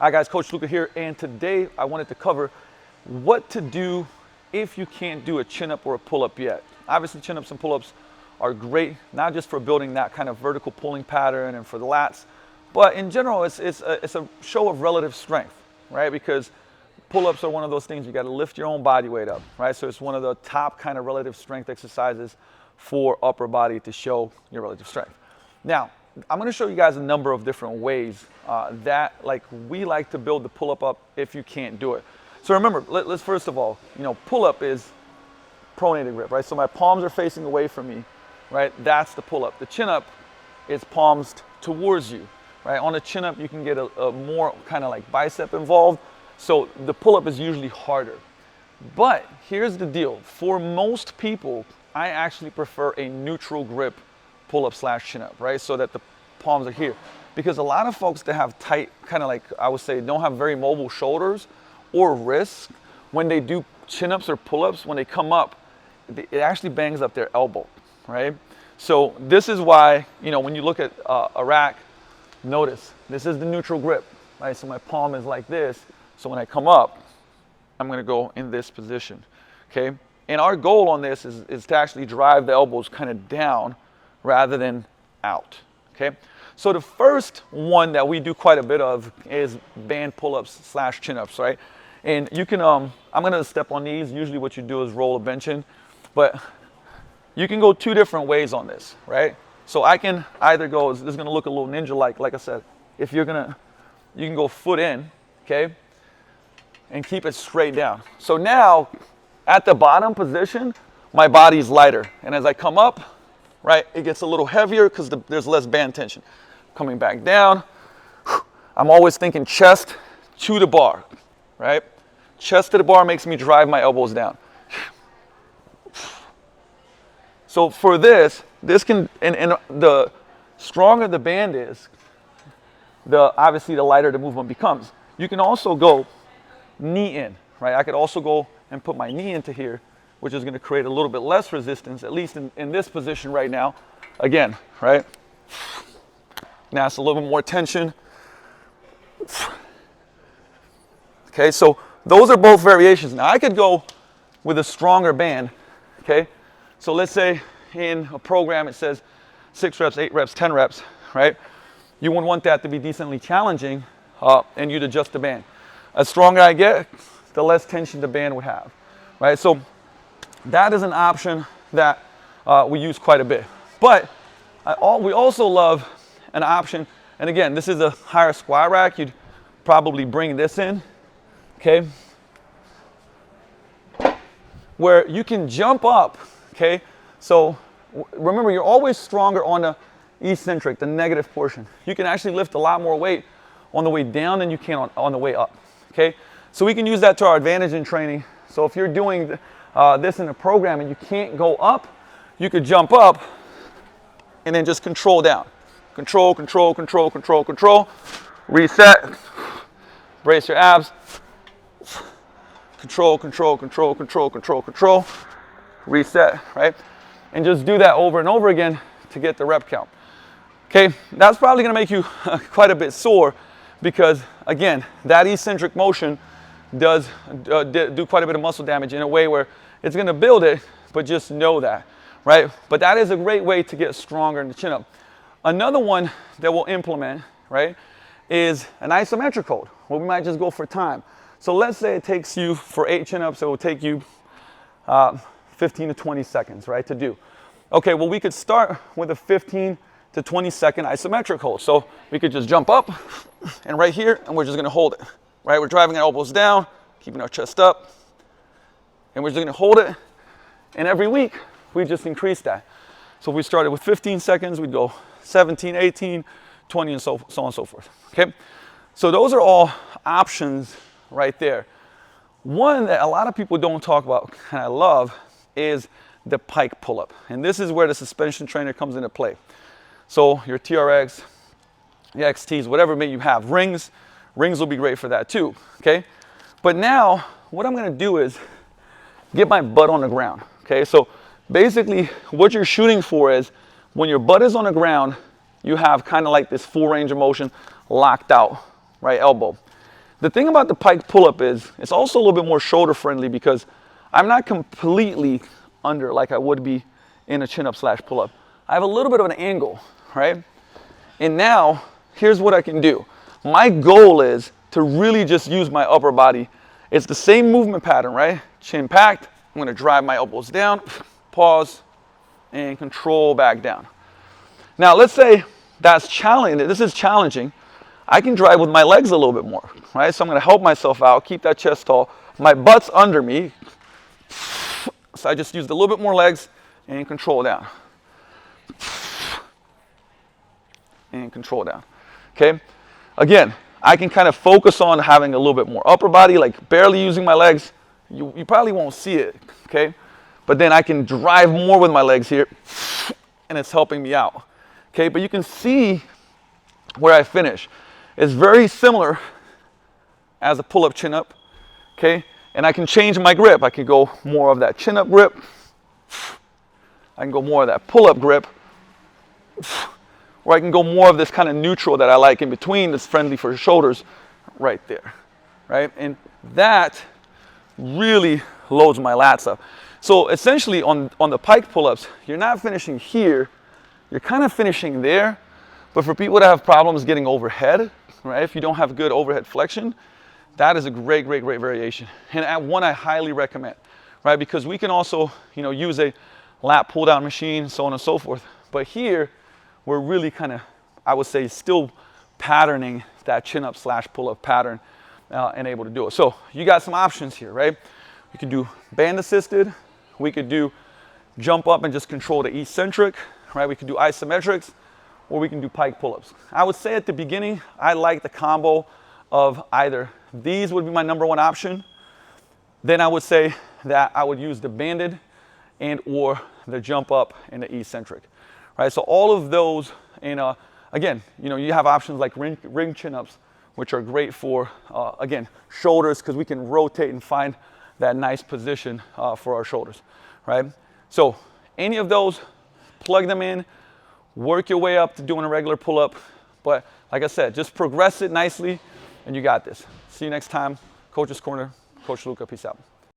Hi guys, Coach Luca here, and today I wanted to cover what to do if you can't do a chin-up or a pull-up yet. Obviously, chin-ups and pull-ups are great, not just for building that kind of vertical pulling pattern and for the lats, but in general, it's a show of relative strength, right? Because pull-ups are one of those things you got to lift your own body weight up, right? So it's one of the top kind of relative strength exercises for upper body to show your relative strength. Now, I'm going to show you guys a number of different ways that we like to build the pull-up up if you can't do it. So remember, let's first of all, pull-up is pronated grip, right? So my palms are facing away from me, right? That's the pull-up. The chin-up is palms towards you, right? On a chin-up, you can get a more kind of like bicep involved. So the pull-up is usually harder. But here's the deal. For most people, I actually prefer a neutral grip pull-up / chin-up, right? So that the palms are here. Because a lot of folks that have tight, kind of like I would say, don't have very mobile shoulders or wrists, when they do chin-ups or pull-ups, when they come up, it actually bangs up their elbow, right? So this is why, when you look at a rack, notice this is the neutral grip, right? So my palm is like this. So when I come up, I'm going to go in this position, okay? And our goal on this is to actually drive the elbows kind of down rather than out, okay? So the first one that we do quite a bit of is band pull-ups / chin-ups, right? And you can, I'm gonna step on these. Usually what you do is roll a bench in, but you can go two different ways on this, right? So I can either go, this is gonna look a little ninja-like I said. If you can go foot in, okay? And keep it straight down. So now, at the bottom position, my body's lighter. And as I come up, right, it gets a little heavier because there's less band tension. Coming back down, I'm always thinking chest to the bar, right? Chest to the bar makes me drive my elbows down. So for this can, and the stronger the band is, obviously the lighter the movement becomes. You can also go knee in, right? I could also go and put my knee into here, which is going to create a little bit less resistance, at least in this position right now. Again, right? Now it's a little bit more tension. Okay, so those are both variations. Now I could go with a stronger band, okay? So let's say in a program it says 6 reps, 8 reps, 10 reps, right? You would want that to be decently challenging and you'd adjust the band. The stronger I get, the less tension the band would have, right? So that is an option that we use quite a bit. But we also love an option, and again, this is a higher squat rack. You'd probably bring this in, okay? Where you can jump up, okay? So remember, you're always stronger on the eccentric, the negative portion. You can actually lift a lot more weight on the way down than you can on the way up, okay? So we can use that to our advantage in training. So if you're doing this in a program and you can't go up, you could jump up and then just control down. Control, control, control, control, control. Reset. Brace your abs. Control, control, control, control, control, control. Reset, right? And just do that over and over again to get the rep count. Okay, that's probably gonna make you quite a bit sore because, again, that eccentric motion does do quite a bit of muscle damage in a way where it's gonna build it, but just know that, right? But that is a great way to get stronger in the chin-up. Another one that we'll implement, right, is an isometric hold, where we might just go for time. So let's say it takes you, for 8 chin-ups, it will take you 15 to 20 seconds, right, to do. Okay, well, we could start with a 15 to 20 second isometric hold. So we could just jump up and right here, and we're just gonna hold it, right? We're driving our elbows down, keeping our chest up, and we're just gonna hold it. And every week, we just increase that. So if we started with 15 seconds, we'd go 17, 18, 20, and so on and so forth, okay? So those are all options right there. One that a lot of people don't talk about, and I love, is the Pike Pull Up. And this is where the suspension trainer comes into play. So your TRX, the XTs, whatever may you have, rings will be great for that too, okay? But now, what I'm gonna do is get my butt on the ground, okay? So basically, what you're shooting for is when your butt is on the ground, you have kind of like this full range of motion locked out, right elbow. The thing about the pike pull-up is it's also a little bit more shoulder friendly because I'm not completely under like I would be in a chin-up / pull-up. I have a little bit of an angle, right? And now, here's what I can do. My goal is to really just use my upper body. It's the same movement pattern, right? Chin packed, I'm gonna drive my elbows down, pause, and control back down. Now, let's say that's challenging, this is challenging. I can drive with my legs a little bit more, right? So I'm gonna help myself out, keep that chest tall. My butt's under me. So I just used a little bit more legs and control down. And control down, okay? Again, I can kind of focus on having a little bit more upper body, like barely using my legs. You probably won't see it, okay? But then I can drive more with my legs here, and it's helping me out, okay? But you can see where I finish. It's very similar as a pull-up chin-up, okay? And I can change my grip. I can go more of that chin-up grip. I can go more of that pull-up grip. Or I can go more of this kind of neutral that I like in between that's friendly for your shoulders right there, right? And that really loads my lats up. So essentially on the pike pull-ups, you're not finishing here, you're kind of finishing there. But for people that have problems getting overhead, right? If you don't have good overhead flexion, that is a great variation. And one I highly recommend, right? Because we can also, use a lat pull down machine, so on and so forth. But here, we're really kind of, I would say, still patterning that chin-up / pull-up pattern and able to do it. So you got some options here, right? We could do band assisted. We could do jump up and just control the eccentric, right? We could do isometrics, or we can do pike pull-ups. I would say at the beginning, I like the combo of either these would be my #1 option. Then I would say that I would use the banded and or the jump up and the eccentric, right? So all of those, and again, you have options like ring chin-ups, which are great for, again, shoulders, because we can rotate and find that nice position for our shoulders, right? So any of those, plug them in, work your way up to doing a regular pull-up. But like I said, just progress it nicely, and you got this. See you next time. Coach's Corner, Coach Luca, peace out.